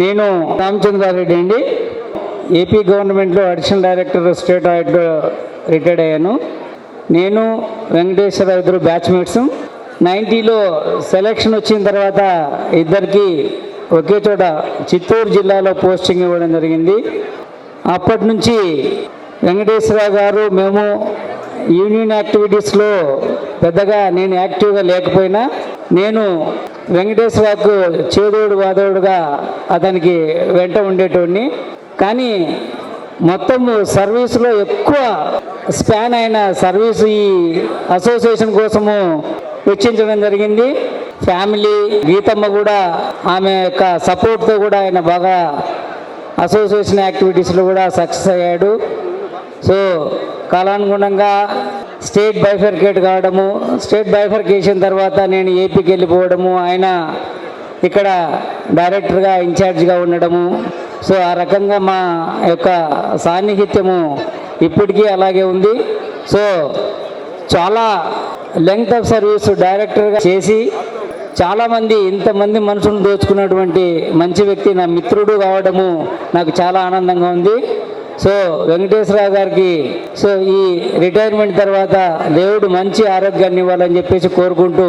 నేను రామచంద్రారెడ్డి అండి. ఏపీ గవర్నమెంట్లో అడిషనల్ డైరెక్టర్ స్టేట్ ఆడిట్లో రిటైర్డ్ అయ్యాను. నేను వెంకటేశ్వర ఇద్దరు బ్యాచ్మేట్స్. 90లో సెలక్షన్ వచ్చిన తర్వాత ఇద్దరికి ఒకే చోట చిత్తూరు జిల్లాలో పోస్టింగ్ ఇవ్వడం జరిగింది. అప్పటి నుంచి వెంకటేశ్వర గారు మేము యూనియన్ యాక్టివిటీస్లో పెద్దగా నేను యాక్టివ్గా లేకపోయినా నేను వెంకటేశ్వరకు చేదోడు వాదోడుగా అతనికి వెంట ఉండేటోడిని. కానీ మొత్తము సర్వీసులో ఎక్కువ స్పాన్ అయిన సర్వీసు ఈ అసోసియేషన్ కోసము వెచ్చించడం జరిగింది. ఫ్యామిలీ గీతమ్మ కూడా ఆమె యొక్క సపోర్ట్తో కూడా ఆయన బాగా అసోసియేషన్ యాక్టివిటీస్లో కూడా సక్సెస్ అయ్యాడు. సో కాలానుగుణంగా స్టేట్ బైఫర్కేట్ కావడము, స్టేట్ బైఫర్కేషన్ తర్వాత నేను ఏపీకి వెళ్ళిపోవడము, ఆయన ఇక్కడ డైరెక్టర్గా ఇన్ఛార్జ్గా ఉండడము. సో ఆ రకంగా మా యొక్క సాన్నిహిత్యము ఇప్పటికీ అలాగే ఉంది. సో చాలా లెంగ్త్ ఆఫ్ సర్వీస్ డైరెక్టర్గా చేసి చాలామంది ఇంతమంది మనుషులను దోచుకున్నటువంటి మంచి వ్యక్తి నా మిత్రుడు కావడము నాకు చాలా ఆనందంగా ఉంది. సో వెంకటేశ్వరరావు గారికి సో ఈ రిటైర్మెంట్ తర్వాత దేవుడు మంచి ఆరోగ్యాన్ని ఇవ్వాలని చెప్పేసి కోరుకుంటూ